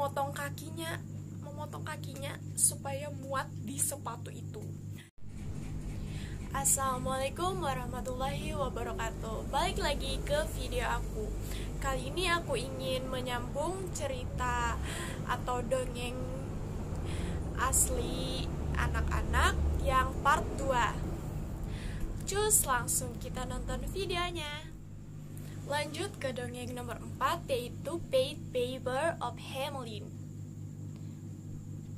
memotong kakinya supaya muat di sepatu itu. Assalamualaikum warahmatullahi wabarakatuh. Balik lagi ke video aku. Kali ini aku ingin menyambung cerita atau dongeng asli anak-anak yang part 2. Cus, langsung kita nonton videonya. Lanjut ke dongeng nomor 4, yaitu Paid Paper of Hamelin.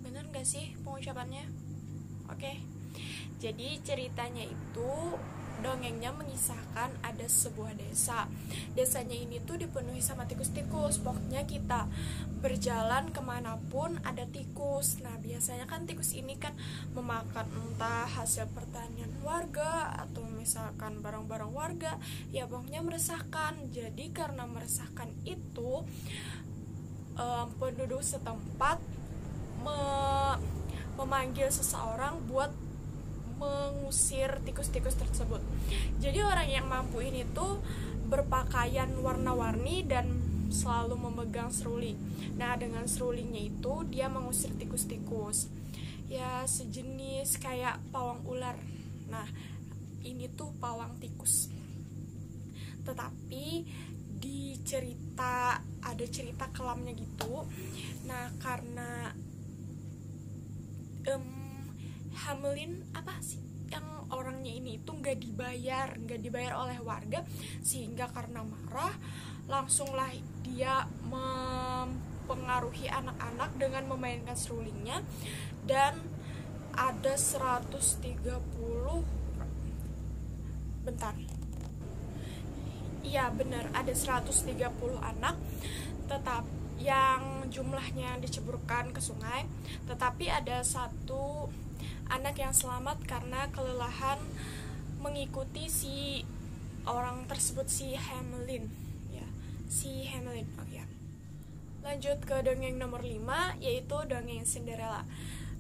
Bener gak sih pengucapannya? Oke. Jadi ceritanya itu, dongengnya mengisahkan ada sebuah desa. Desanya ini tuh dipenuhi sama tikus-tikus. Pokoknya kita berjalan kemanapun ada tikus. Nah biasanya kan tikus ini kan memakan entah hasil pertanian warga atau misalkan barang-barang warga. Ya pokoknya meresahkan. Jadi karena meresahkan itu, penduduk setempat memanggil seseorang buat mengusir tikus-tikus tersebut. Jadi orang yang mampu ini tuh berpakaian warna-warni dan selalu memegang seruli. Nah dengan serulinya itu dia mengusir tikus-tikus. Ya sejenis kayak pawang ular. Nah ini tuh pawang tikus. Tetapi di cerita ada cerita kelamnya gitu. Nah karena Hamelin apa sih yang orangnya ini itu nggak dibayar oleh warga, sehingga karena marah langsunglah dia mempengaruhi anak-anak dengan memainkan serulingnya. Dan ada 130 iya benar, ada 130 anak tetap yang jumlahnya diceburkan ke sungai. Tetapi ada satu anak yang selamat karena kelelahan mengikuti si orang tersebut, si Hamelin ya, si Hamelin. Oh ya. Lanjut ke dongeng nomor 5, yaitu dongeng Cinderella.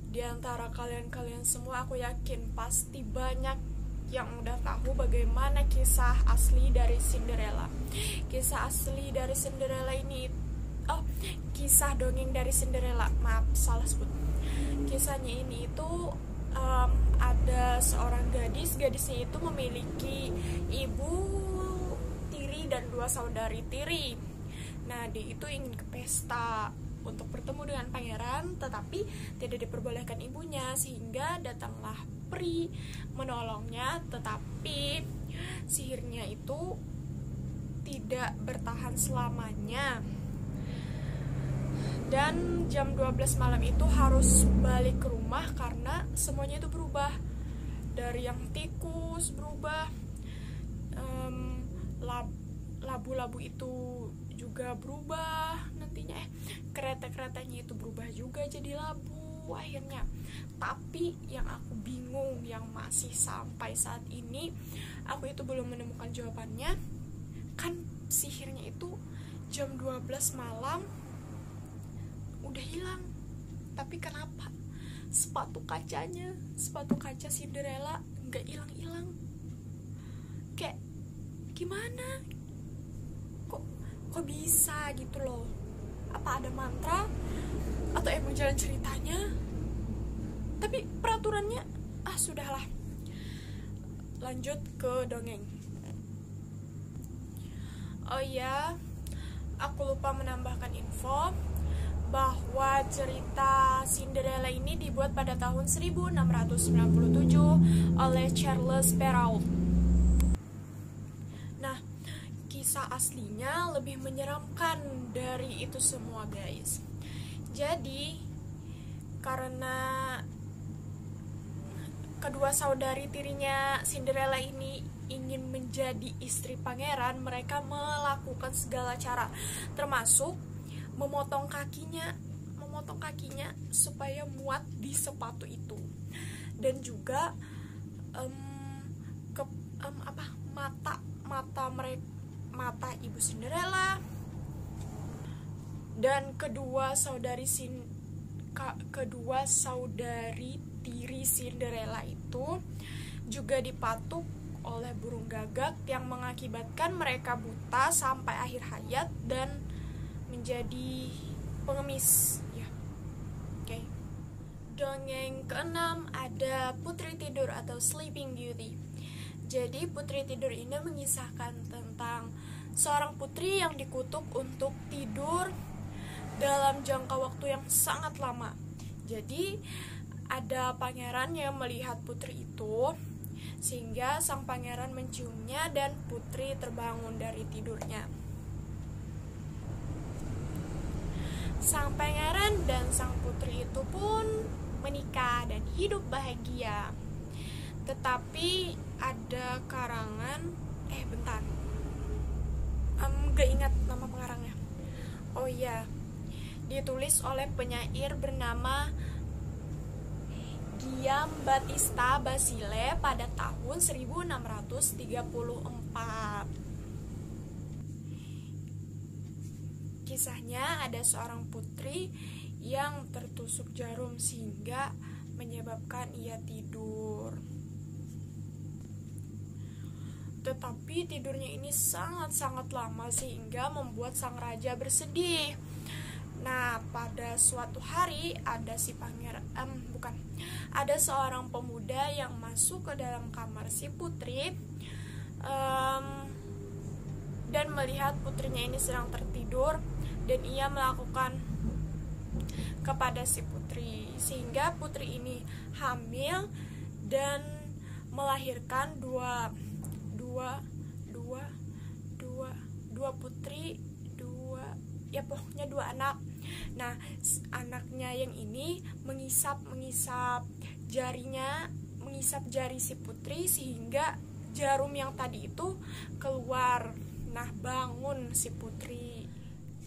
Di antara kalian semua aku yakin pasti banyak yang udah tahu bagaimana kisah asli dari Cinderella. Kisah asli dari Cinderella ini, kisah dongeng dari Cinderella, maaf salah sebut. Kisahnya ini itu ada seorang gadisnya itu memiliki ibu tiri dan 2 saudari tiri. Nah dia itu ingin ke pesta untuk bertemu dengan pangeran, tetapi tidak diperbolehkan ibunya, sehingga datanglah peri menolongnya. Tetapi sihirnya itu tidak bertahan selamanya, dan jam 12 malam itu harus balik ke rumah karena semuanya itu berubah. Dari yang tikus berubah, labu-labu itu juga berubah nantinya, kereta-keretanya itu berubah juga jadi labu akhirnya. Tapi yang aku bingung, yang masih sampai saat ini aku itu belum menemukan jawabannya, kan sihirnya itu jam 12 malam udah hilang, tapi kenapa sepatu kaca Cinderella nggak hilang-hilang? Kayak gimana? Kok bisa gitu loh? Apa ada mantra atau emang jalan ceritanya? Tapi peraturannya sudahlah. Lanjut ke dongeng. Oh ya, aku lupa menambahkan info bahwa cerita Cinderella ini dibuat pada tahun 1697 oleh Charles Perrault. Nah, kisah aslinya lebih menyeramkan dari itu semua, guys. Jadi, karena kedua saudari tirinya Cinderella ini ingin menjadi istri pangeran, mereka melakukan segala cara, termasuk memotong kakinya supaya muat di sepatu itu. Dan juga mata ibu Cinderella dan kedua saudari tiri Cinderella itu juga dipatuk oleh burung gagak yang mengakibatkan mereka buta sampai akhir hayat dan menjadi pengemis ya. Oke. Dongeng keenam ada Putri Tidur atau Sleeping Beauty. Jadi Putri Tidur ini mengisahkan tentang seorang putri yang dikutuk untuk tidur dalam jangka waktu yang sangat lama. Jadi ada pangeran yang melihat putri itu, sehingga sang pangeran menciumnya dan putri terbangun dari tidurnya. Sang pangeran dan sang putri itu pun menikah dan hidup bahagia. Tetapi ada karangan, gak ingat nama pengarangnya. Oh iya, ditulis oleh penyair bernama Giambattista Basile pada tahun 1634. Kisahnya ada seorang putri yang tertusuk jarum sehingga menyebabkan ia tidur. Tetapi tidurnya ini sangat-sangat lama sehingga membuat sang raja bersedih. Nah, pada suatu hari ada seorang pemuda yang masuk ke dalam kamar si putri dan melihat putrinya ini sedang tertidur, dan ia melakukan kepada si putri sehingga putri ini hamil dan melahirkan dua anak. Nah, anaknya yang ini mengisap jari si putri sehingga jarum yang tadi itu keluar. Nah, bangun si putri.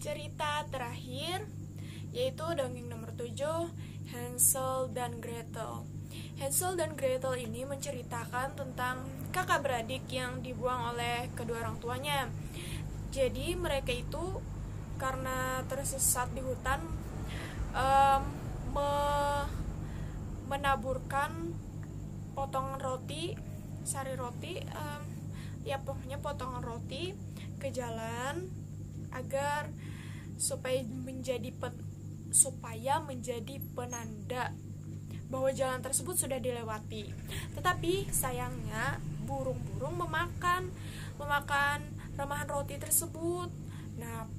Cerita terakhir yaitu dongeng nomor 7, Hansel dan Gretel. Hansel dan Gretel ini menceritakan tentang kakak beradik yang dibuang oleh kedua orang tuanya. Jadi mereka itu karena tersesat di hutan menaburkan potongan roti, sari roti, pokoknya potongan roti ke jalan agar supaya menjadi penanda bahwa jalan tersebut sudah dilewati. Tetapi sayangnya burung-burung memakan remahan roti tersebut. Nah,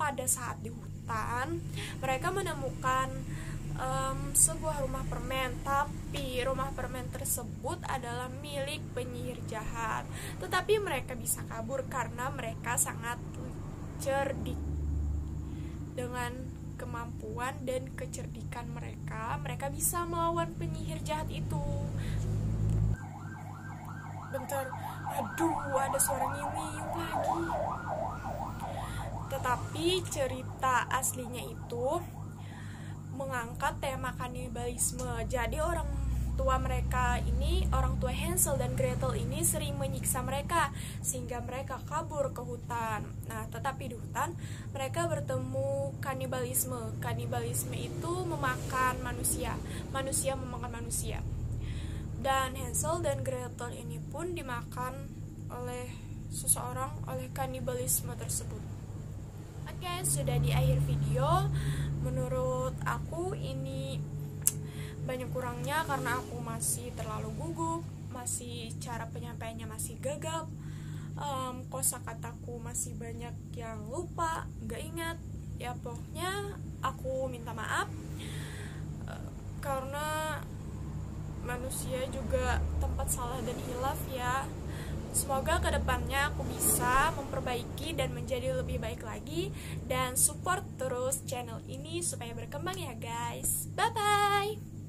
pada saat di hutan mereka menemukan sebuah rumah permen, tapi rumah permen tersebut adalah milik penyihir jahat. Tetapi mereka bisa kabur karena mereka sangat cerdik. Dengan kemampuan dan kecerdikan mereka bisa melawan penyihir jahat itu. Bentar, aduh, ada suara nyium lagi. Tetapi cerita aslinya itu mengangkat tema kanibalisme. Jadi orang tua Hansel dan Gretel ini sering menyiksa mereka sehingga mereka kabur ke hutan. Nah, tetapi di hutan mereka bertemu kanibalisme. Kanibalisme itu memakan manusia memakan manusia. Dan Hansel dan Gretel ini pun dimakan oleh seseorang oleh kanibalisme tersebut. Oke, sudah di akhir video. Menurut aku ini banyak kurangnya karena aku masih terlalu gugup, masih cara penyampaiannya masih gagap, kosakataku masih banyak yang lupa, gak ingat. Ya pokoknya aku minta maaf karena manusia juga tempat salah dan hilaf ya. Semoga kedepannya aku bisa memperbaiki dan menjadi lebih baik lagi. Dan support terus channel ini supaya berkembang ya guys. Bye-bye.